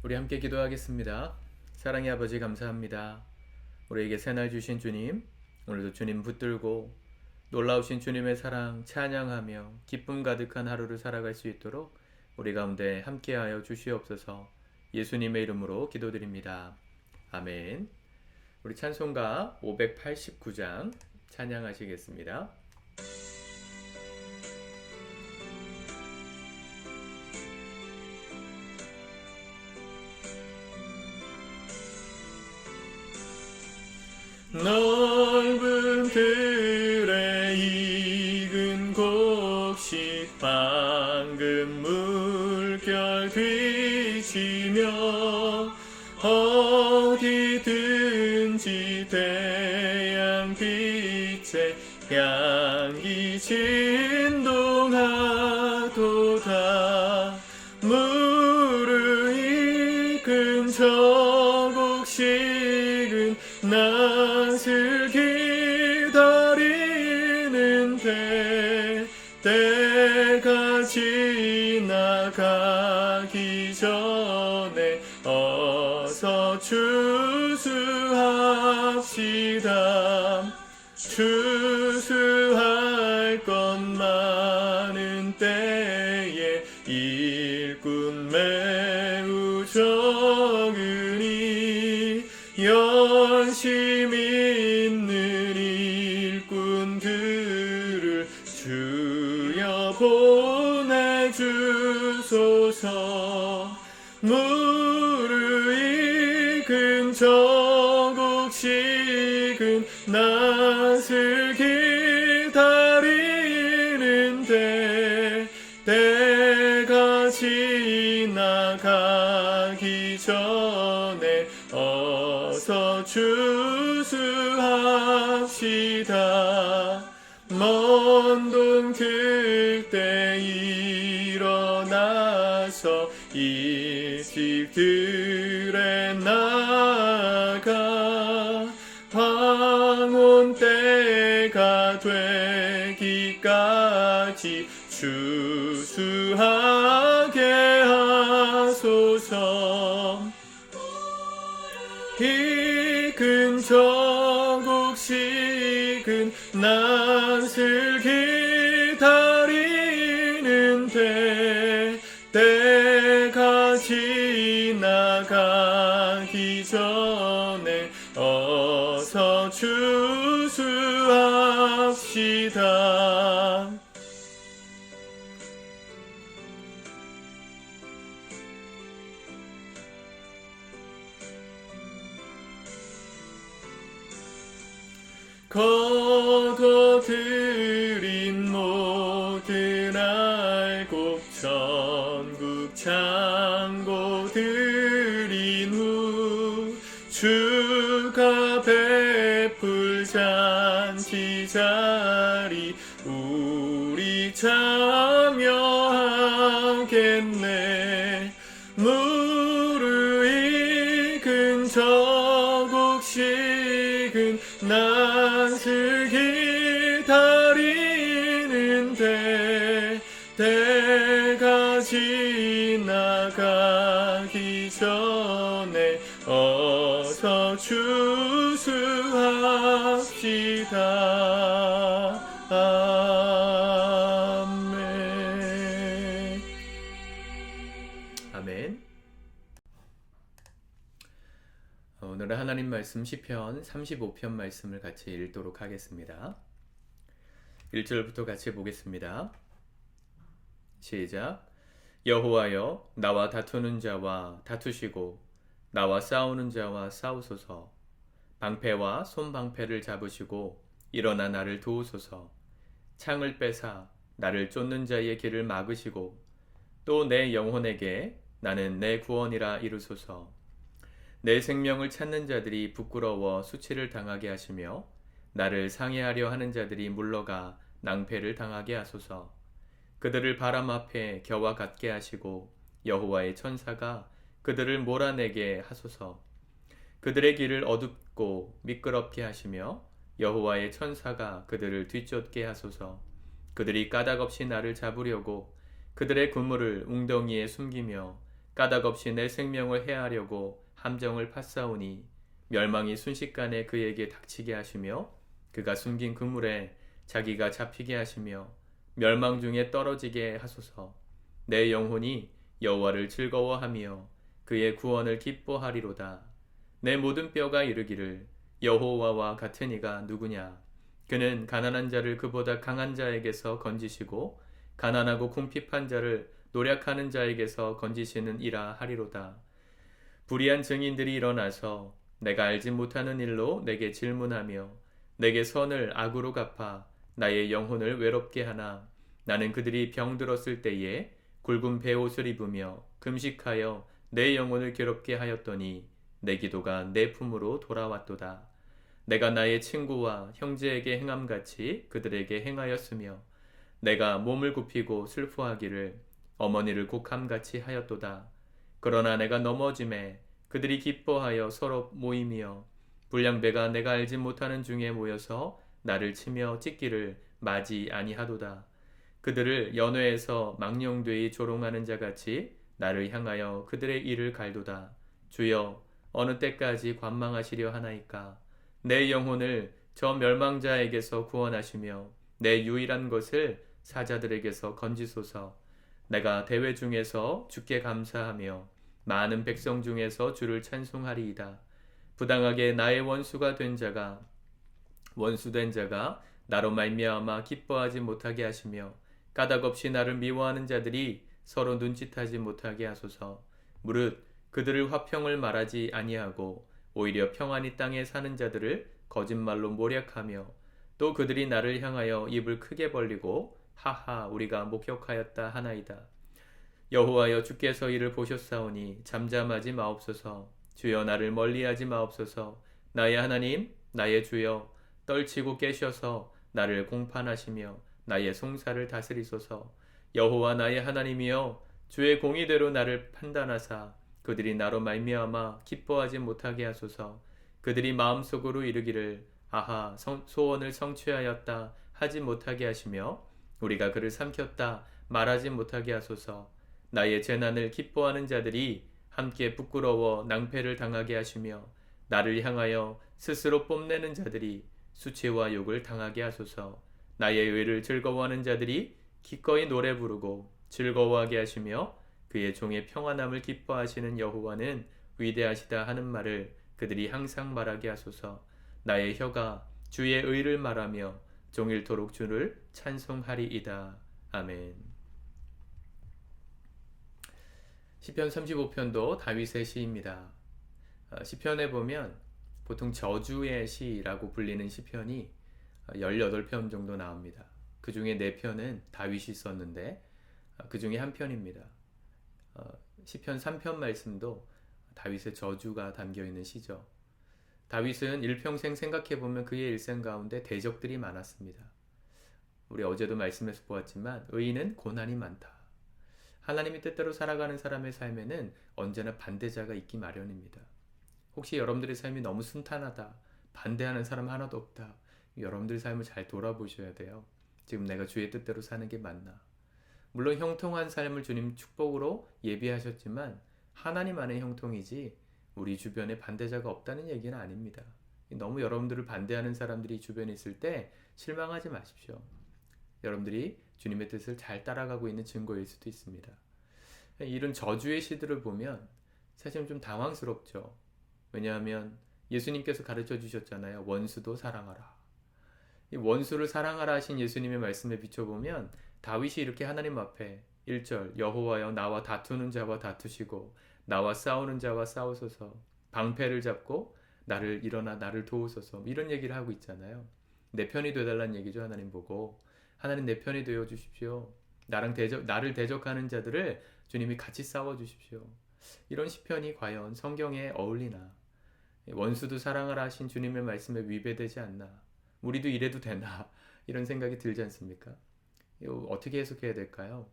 우리 함께 기도하겠습니다. 사랑의 아버지 감사합니다. 우리에게 새날 주신 주님, 오늘도 주님 붙들고 놀라우신 주님의 사랑 찬양하며 기쁨 가득한 하루를 살아갈 수 있도록 우리 가운데 함께하여 주시옵소서. 예수님의 이름으로 기도드립니다. 아멘. 우리 찬송가 589장 찬양하시겠습니다. 넓은 들에 익은 곡식 방금 물결 비치며 어디든지 태양빛에 향기 진동하도다. 무르익은 저 곡식은 낯을 기다리는데 때가 지나가기 전에 어서 추수합시다. 추수할 것 많은 때에 일꾼 매우 적으니 열심 있는 일꾼들을 주여 보내주소서. 무르익은 저 곡식은 낯을 기다리는데 때가 지나가기 전에 어서 추수합시다. 먼 동 틀 때 일어나서 일찍 들에 나가 황혼 때가 되기까지 추수하게 하소서. 익은 저 곡식은 낯을 기다리는데 때가 지나가기 전에 어서 추수합시다. 거둬들인 모든 알곡 전국 창고 들인 후 주가 베풀 잔치 자리 우리 참여하겠네. 무르익은 저 곡식은 낯을 기다리는데 때가 지나가기 전에 어서 추수합시다. 아멘. 아멘. 오늘은 하나님 말씀 시편 35편 말씀을 같이 읽도록 하겠습니다. 1절부터 같이 보겠습니다. 시작. 여호와여, 나와 다투는 자와 다투시고 나와 싸우는 자와 싸우소서. 방패와 손방패를 잡으시고 일어나 나를 도우소서. 창을 빼사 나를 쫓는 자의 길을 막으시고 또 내 영혼에게 나는 내 구원이라 이루소서. 내 생명을 찾는 자들이 부끄러워 수치를 당하게 하시며 나를 상해하려 하는 자들이 물러가 낭패를 당하게 하소서. 그들을 바람 앞에 겨와 같게 하시고 여호와의 천사가 그들을 몰아내게 하소서. 그들의 길을 어둡고 미끄럽게 하시며 여호와의 천사가 그들을 뒤쫓게 하소서. 그들이 까닭없이 나를 잡으려고 그들의 그물을 웅덩이에 숨기며 까닭 없이 내 생명을 해하려고 함정을 팠사오니 멸망이 순식간에 그에게 닥치게 하시며 그가 숨긴 그물에 자기가 잡히게 하시며 멸망 중에 떨어지게 하소서. 내 영혼이 여호와를 즐거워하며 그의 구원을 기뻐하리로다. 내 모든 뼈가 이르기를 여호와와 같은 이가 누구냐. 그는 가난한 자를 그보다 강한 자에게서 건지시고 가난하고 궁핍한 자를 노력하는 자에게서 건지시는 이라 하리로다. 불의한 증인들이 일어나서 내가 알지 못하는 일로 내게 질문하며 내게 선을 악으로 갚아 나의 영혼을 외롭게 하나. 나는 그들이 병들었을 때에 굵은 베옷을 입으며 금식하여 내 영혼을 괴롭게 하였더니 내 기도가 내 품으로 돌아왔도다. 내가 나의 친구와 형제에게 행함같이 그들에게 행하였으며 내가 몸을 굽히고 슬퍼하기를 어머니를 곡함같이 하였도다. 그러나 내가 넘어짐에 그들이 기뻐하여 서로 모이며 불량배가 내가 알지 못하는 중에 모여서 나를 치며 찢기를 마지 아니하도다. 그들을 연회에서 망령되이 조롱하는 자같이 나를 향하여 그들의 이를 갈도다. 주여, 어느 때까지 관망하시려 하나이까. 내 영혼을 저 멸망자에게서 구원하시며 내 유일한 것을 사자들에게서 건지소서. 내가 대회 중에서 주께 감사하며 많은 백성 중에서 주를 찬송하리이다. 부당하게 나의 원수된 자가 나로 말미암아 기뻐하지 못하게 하시며 까닭 없이 나를 미워하는 자들이 서로 눈짓하지 못하게 하소서. 무릇 그들을 화평을 말하지 아니하고 오히려 평안히 땅에 사는 자들을 거짓말로 모략하며 또 그들이 나를 향하여 입을 크게 벌리고 하하 우리가 목격하였다 하나이다. 여호와여, 주께서 이를 보셨사오니 잠잠하지 마옵소서. 주여, 나를 멀리하지 마옵소서. 나의 하나님, 나의 주여, 떨치고 깨셔서 나를 공판하시며 나의 송사를 다스리소서. 여호와 나의 하나님이여, 주의 공의대로 나를 판단하사 그들이 나로 말미암아 기뻐하지 못하게 하소서. 그들이 마음속으로 이르기를 아하 소원을 성취하였다 하지 못하게 하시며 우리가 그를 삼켰다 말하지 못하게 하소서. 나의 재난을 기뻐하는 자들이 함께 부끄러워 낭패를 당하게 하시며 나를 향하여 스스로 뽐내는 자들이 수치와 욕을 당하게 하소서. 나의 의를 즐거워하는 자들이 기꺼이 노래 부르고 즐거워하게 하시며 그의 종의 평안함을 기뻐하시는 여호와는 위대하시다 하는 말을 그들이 항상 말하게 하소서. 나의 혀가 주의 의를 말하며 종일토록 주를 찬송하리이다. 아멘. 시편 35편도 다윗의 시입니다. 시편에 보면 보통 저주의 시라고 불리는 시편이 18편 정도 나옵니다. 그 중에 4편은 다윗이 썼는데 그 중에 한 편입니다. 시편 3편 말씀도 다윗의 저주가 담겨있는 시죠. 다윗은 일평생 생각해보면 그의 일생 가운데 대적들이 많았습니다. 우리 어제도 말씀에서 보았지만 의인은 고난이 많다. 하나님의 뜻대로 살아가는 사람의 삶에는 언제나 반대자가 있기 마련입니다. 혹시 여러분들의 삶이 너무 순탄하다, 반대하는 사람 하나도 없다, 여러분들의 삶을 잘 돌아보셔야 돼요. 지금 내가 주의 뜻대로 사는 게 맞나? 물론 형통한 삶을 주님 축복으로 예비하셨지만 하나님 안의 형통이지 우리 주변에 반대자가 없다는 얘기는 아닙니다. 너무 여러분들을 반대하는 사람들이 주변에 있을 때 실망하지 마십시오. 여러분들이 주님의 뜻을 잘 따라가고 있는 증거일 수도 있습니다. 이런 저주의 시들을 보면 사실 좀 당황스럽죠. 왜냐하면 예수님께서 가르쳐 주셨잖아요. 원수도 사랑하라. 이 원수를 사랑하라 하신 예수님의 말씀에 비춰보면 다윗이 이렇게 하나님 앞에 1절 여호와여 나와 다투는 자와 다투시고 나와 싸우는 자와 싸우소서. 방패를 잡고 나를 일어나 나를 도우소서. 이런 얘기를 하고 있잖아요. 내 편이 되달라는 얘기죠. 하나님 보고. 하나님 내 편이 되어 주십시오. 나를 대적하는 자들을 주님이 같이 싸워 주십시오. 이런 시편이 과연 성경에 어울리나? 원수도 사랑하라 하신 주님의 말씀에 위배되지 않나? 우리도 이래도 되나? 이런 생각이 들지 않습니까? 이거 어떻게 해석해야 될까요?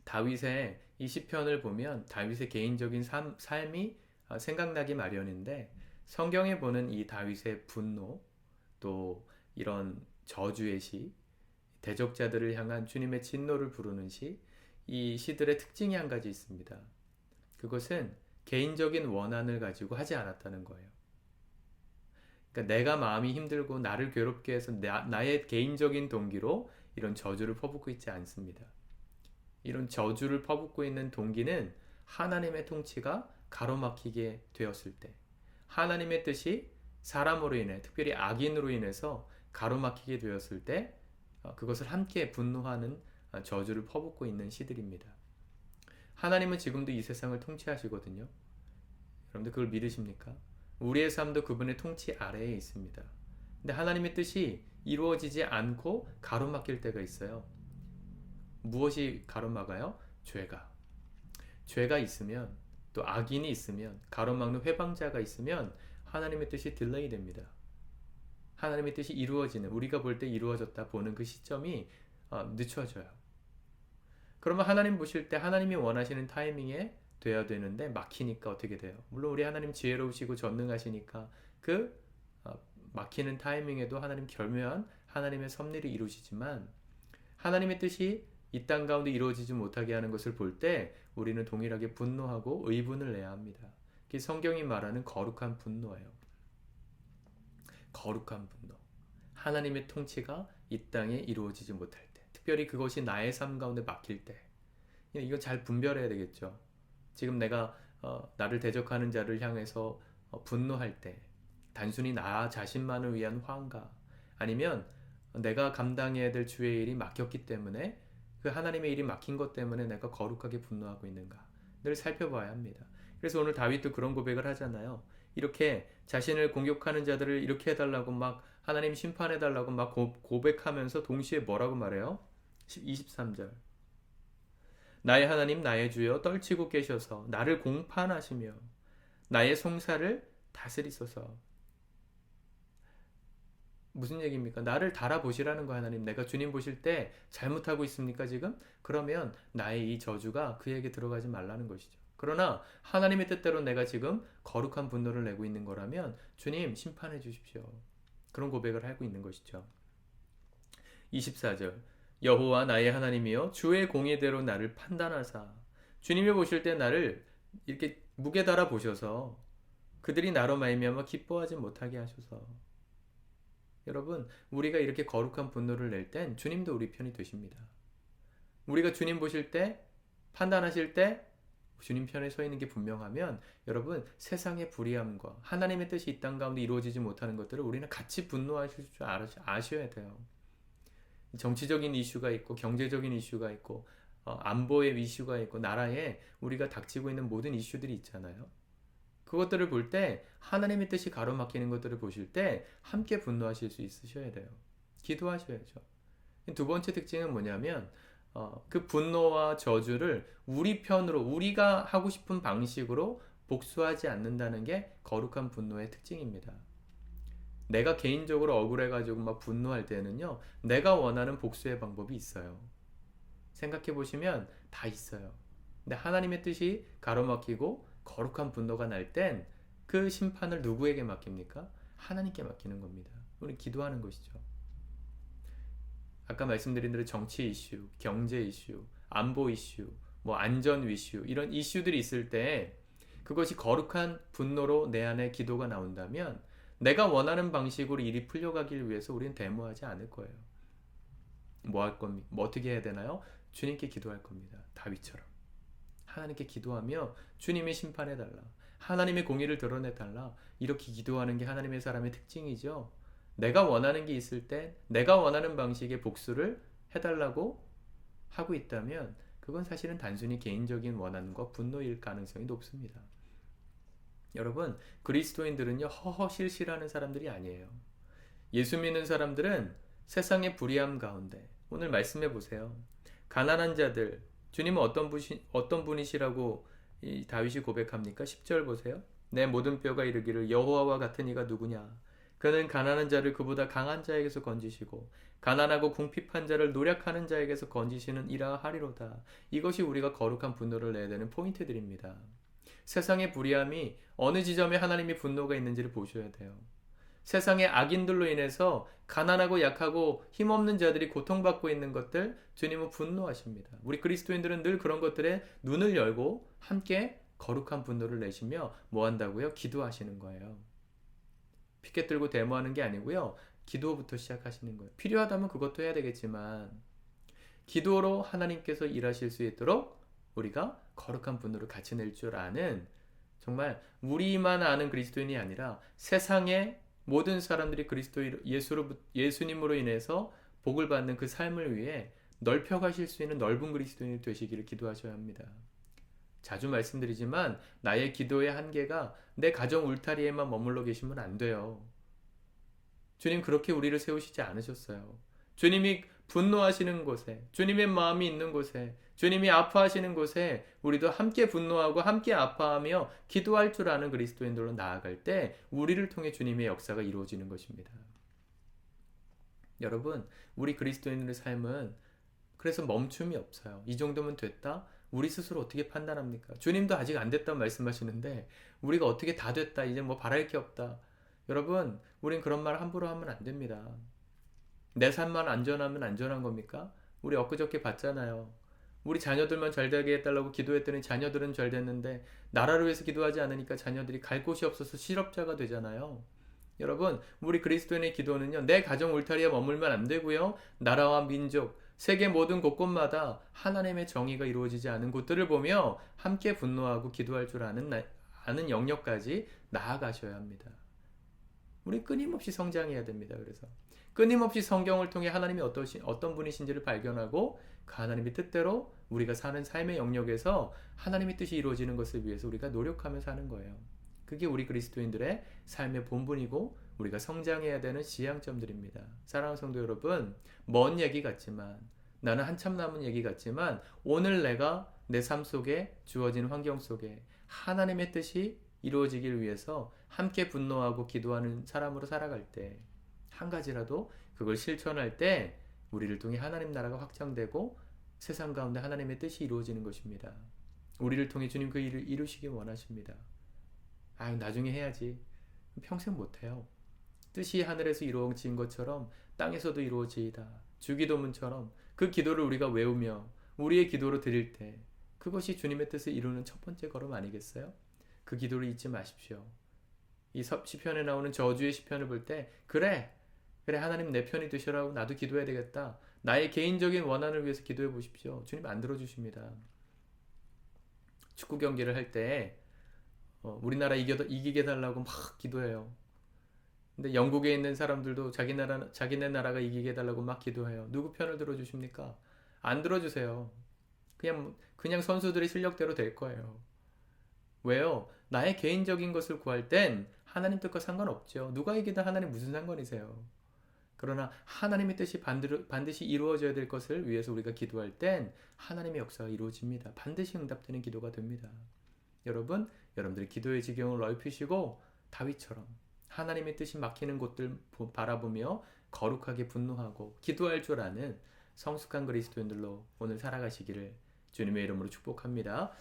다윗의 이 시편을 보면 다윗의 개인적인 삶이 생각나기 마련인데 성경에 보는 이 다윗의 분노 또 이런 저주의 시, 대적자들을 향한 주님의 진노를 부르는 시, 이 시들의 특징이 한 가지 있습니다. 그것은 개인적인 원한을 가지고 하지 않았다는 거예요. 그러니까 내가 마음이 힘들고 나를 괴롭게 해서 나의 개인적인 동기로 이런 저주를 퍼붓고 있지 않습니다. 이런 저주를 퍼붓고 있는 동기는 하나님의 통치가 가로막히게 되었을 때, 하나님의 뜻이 사람으로 인해, 특별히 악인으로 인해서 가로막히게 되었을 때, 그것을 함께 분노하는 저주를 퍼붓고 있는 시들입니다. 하나님은 지금도 이 세상을 통치하시거든요. 여러분들 그걸 믿으십니까? 우리의 삶도 그분의 통치 아래에 있습니다. 근데 하나님의 뜻이 이루어지지 않고 가로막힐 때가 있어요. 무엇이 가로막아요? 죄가 있으면, 또 악인이 있으면, 가로막는 회방자가 있으면 하나님의 뜻이 딜레이 됩니다. 하나님의 뜻이 이루어지는, 우리가 볼 때 이루어졌다 보는 그 시점이 늦춰져요. 그러면 하나님 보실 때 하나님이 원하시는 타이밍에 돼야 되는데 막히니까 어떻게 돼요? 물론 우리 하나님 지혜로우시고 전능하시니까 그 막히는 타이밍에도 하나님 결묘한 하나님의 섭리를 이루시지만, 하나님의 뜻이 이 땅 가운데 이루어지지 못하게 하는 것을 볼 때 우리는 동일하게 분노하고 의분을 내야 합니다. 그게 성경이 말하는 거룩한 분노예요. 거룩한 분노. 하나님의 통치가 이 땅에 이루어지지 못할 때, 특별히 그것이 나의 삶 가운데 막힐 때, 이거 잘 분별해야 되겠죠. 지금 내가 나를 대적하는 자를 향해서 분노할 때, 단순히 나 자신만을 위한 화인가, 아니면 내가 감당해야 될 주의 일이 막혔기 때문에, 그 하나님의 일이 막힌 것 때문에 내가 거룩하게 분노하고 있는가 늘 살펴봐야 합니다. 그래서 오늘 다윗도 그런 고백을 하잖아요. 이렇게 자신을 공격하는 자들을 이렇게 해달라고 막 하나님 심판해달라고 막 고백하면서 동시에 뭐라고 말해요? 23절, 나의 하나님 나의 주여 떨치고 계셔서 나를 공판하시며 나의 송사를 다스리소서. 무슨 얘기입니까? 나를 달아보시라는 거. 하나님, 내가 주님 보실 때 잘못하고 있습니까 지금? 그러면 나의 이 저주가 그에게 들어가지 말라는 것이죠. 그러나 하나님의 뜻대로 내가 지금 거룩한 분노를 내고 있는 거라면 주님 심판해 주십시오. 그런 고백을 하고 있는 것이죠. 24절, 여호와 나의 하나님이여 주의 공의대로 나를 판단하사. 주님이 보실 때 나를 이렇게 무게 달아 보셔서 그들이 나로 말미암아 기뻐하지 못하게 하소서. 여러분, 우리가 이렇게 거룩한 분노를 낼 땐 주님도 우리 편이 되십니다. 우리가 주님 보실 때, 판단하실 때 주님 편에 서 있는 게 분명하면, 여러분, 세상의 불의함과 하나님의 뜻이 이 땅 가운데 이루어지지 못하는 것들을 우리는 같이 분노하실 줄 아셔야 돼요. 정치적인 이슈가 있고, 경제적인 이슈가 있고, 안보의 이슈가 있고, 나라에 우리가 닥치고 있는 모든 이슈들이 있잖아요. 그것들을 볼 때, 하나님의 뜻이 가로막히는 것들을 보실 때 함께 분노하실 수 있으셔야 돼요. 기도하셔야죠. 두 번째 특징은 뭐냐면, 그 분노와 저주를 우리 편으로, 우리가 하고 싶은 방식으로 복수하지 않는다는 게 거룩한 분노의 특징입니다. 내가 개인적으로 억울해가지고 막 분노할 때는요, 내가 원하는 복수의 방법이 있어요. 생각해 보시면 다 있어요. 근데 하나님의 뜻이 가로막히고 거룩한 분노가 날 땐 그 심판을 누구에게 맡깁니까? 하나님께 맡기는 겁니다. 우리 기도하는 것이죠. 아까 말씀드린 대로 정치 이슈, 경제 이슈, 안보 이슈, 뭐 안전 이슈, 이런 이슈들이 있을 때 그것이 거룩한 분노로 내 안에 기도가 나온다면 내가 원하는 방식으로 일이 풀려가길 위해서 우리는 데모하지 않을 거예요. 뭐 할 겁니까? 뭐 어떻게 해야 되나요? 주님께 기도할 겁니다. 다윗처럼. 하나님께 기도하며 주님이 심판해달라, 하나님의 공의를 드러내달라, 이렇게 기도하는 게 하나님의 사람의 특징이죠. 내가 원하는 게 있을 때 내가 원하는 방식의 복수를 해달라고 하고 있다면 그건 사실은 단순히 개인적인 원한과 분노일 가능성이 높습니다. 여러분, 그리스도인들은요, 허허실실하는 사람들이 아니에요. 예수 믿는 사람들은 세상의 불의함 가운데, 오늘 말씀해 보세요. 가난한 자들, 주님은 어떤 분이시라고 이 다윗이 고백합니까? 10절 보세요. 내 모든 뼈가 이르기를 여호와와 같은 이가 누구냐? 그는 가난한 자를 그보다 강한 자에게서 건지시고 가난하고 궁핍한 자를 노력하는 자에게서 건지시는 이라 하리로다. 이것이 우리가 거룩한 분노를 내야 되는 포인트들입니다. 세상의 불의함이 어느 지점에 하나님의 분노가 있는지를 보셔야 돼요. 세상의 악인들로 인해서 가난하고 약하고 힘없는 자들이 고통받고 있는 것들 주님은 분노하십니다. 우리 그리스도인들은 늘 그런 것들에 눈을 열고 함께 거룩한 분노를 내시며 뭐 한다고요? 기도하시는 거예요. 피켓 들고 데모하는 게 아니고요. 기도부터 시작하시는 거예요. 필요하다면 그것도 해야 되겠지만 기도로 하나님께서 일하실 수 있도록 우리가 거룩한 분노를 같이 낼 줄 아는, 정말 우리만 아는 그리스도인이 아니라 세상의 모든 사람들이 예수님으로 인해서 복을 받는 그 삶을 위해 넓혀가실 수 있는 넓은 그리스도인이 되시기를 기도하셔야 합니다. 자주 말씀드리지만 나의 기도의 한계가 내 가정 울타리에만 머물러 계시면 안 돼요. 주님 그렇게 우리를 세우시지 않으셨어요. 주님이 분노하시는 곳에, 주님의 마음이 있는 곳에, 주님이 아파하시는 곳에 우리도 함께 분노하고 함께 아파하며 기도할 줄 아는 그리스도인들로 나아갈 때 우리를 통해 주님의 역사가 이루어지는 것입니다. 여러분, 우리 그리스도인의 삶은 그래서 멈춤이 없어요. 이 정도면 됐다? 우리 스스로 어떻게 판단합니까? 주님도 아직 안 됐다고 말씀하시는데 우리가 어떻게 다 됐다, 이제 뭐 바랄 게 없다. 여러분, 우린 그런 말 함부로 하면 안 됩니다. 내 삶만 안전하면 안전한 겁니까? 우리 엊그저께 봤잖아요. 우리 자녀들만 잘 되게 해달라고 기도했더니 자녀들은 잘 됐는데 나라를 위해서 기도하지 않으니까 자녀들이 갈 곳이 없어서 실업자가 되잖아요. 여러분, 우리 그리스도인의 기도는요, 내 가정 울타리에 머물면 안 되고요, 나라와 민족, 세계 모든 곳곳마다 하나님의 정의가 이루어지지 않은 곳들을 보며 함께 분노하고 기도할 줄 아는 영역까지 나아가셔야 합니다. 우리 끊임없이 성장해야 됩니다. 그래서 끊임없이 성경을 통해 하나님이 어떤 분이신지를 발견하고 그 하나님의 뜻대로 우리가 사는 삶의 영역에서 하나님의 뜻이 이루어지는 것을 위해서 우리가 노력하며 사는 거예요. 그게 우리 그리스도인들의 삶의 본분이고 우리가 성장해야 되는 지향점들입니다. 사랑하는 성도 여러분, 먼 얘기 같지만, 나는 한참 남은 얘기 같지만, 오늘 내가 내 삶 속에 주어진 환경 속에 하나님의 뜻이 이루어지길 위해서 함께 분노하고 기도하는 사람으로 살아갈 때, 한 가지라도 그걸 실천할 때 우리를 통해 하나님 나라가 확장되고 세상 가운데 하나님의 뜻이 이루어지는 것입니다. 우리를 통해 주님 그 일을 이루시길 원하십니다. 나중에 해야지. 평생 못해요. 뜻이 하늘에서 이루어진 것처럼 땅에서도 이루어지이다. 주기도문처럼 그 기도를 우리가 외우며 우리의 기도로 드릴 때 그것이 주님의 뜻을 이루는 첫 번째 걸음 아니겠어요? 그 기도를 잊지 마십시오. 이 시편에 나오는 저주의 시편을 볼 때 그래 하나님 내 편이 되시라고 나도 기도해야 되겠다. 나의 개인적인 원한을 위해서 기도해 보십시오. 주님 안 들어주십니다. 축구 경기를 할 때 우리나라 이기게 달라고 막 기도해요. 근데 영국에 있는 사람들도 자기네 나라가 이기게 해달라고 막 기도해요. 누구 편을 들어주십니까? 안 들어주세요. 그냥 선수들의 실력대로 될 거예요. 왜요? 나의 개인적인 것을 구할 땐 하나님 뜻과 상관없죠. 누가 이기든 하나님 무슨 상관이세요? 그러나 하나님의 뜻이 반드시 이루어져야 될 것을 위해서 우리가 기도할 땐 하나님의 역사가 이루어집니다. 반드시 응답되는 기도가 됩니다. 여러분들이 기도의 지경을 넓히시고 다윗처럼 하나님의 뜻이 막히는 곳들 바라보며 거룩하게 분노하고 기도할 줄 아는 성숙한 그리스도인들로 오늘 살아가시기를 주님의 이름으로 축복합니다.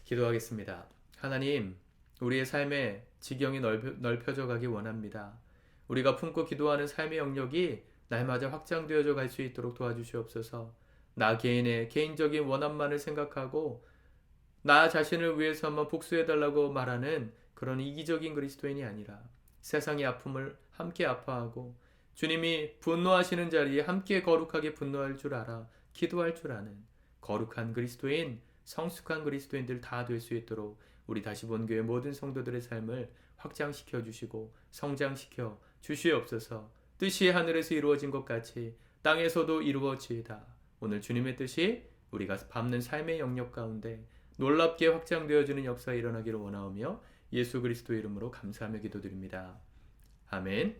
기도하겠습니다. 하나님, 우리의 삶의 지경이 넓혀져 가기 원합니다. 우리가 품고 기도하는 삶의 영역이 날마다 확장되어져 갈 수 있도록 도와주시옵소서. 나 개인의 개인적인 원함만을 생각하고 나 자신을 위해서만 복수해달라고 말하는 그런 이기적인 그리스도인이 아니라 세상의 아픔을 함께 아파하고 주님이 분노하시는 자리에 함께 거룩하게 분노할 줄 알아 기도할 줄 아는 거룩한 그리스도인, 성숙한 그리스도인들 다 될 수 있도록 우리 다시 본 교회 모든 성도들의 삶을 확장시켜 주시고 성장시켜 주시옵소서. 뜻이 하늘에서 이루어진 것 같이 땅에서도 이루어지이다. 오늘 주님의 뜻이 우리가 밟는 삶의 영역 가운데 놀랍게 확장되어지는 역사가 일어나기를 원하오며 예수 그리스도 이름으로 감사하며 기도드립니다. 아멘.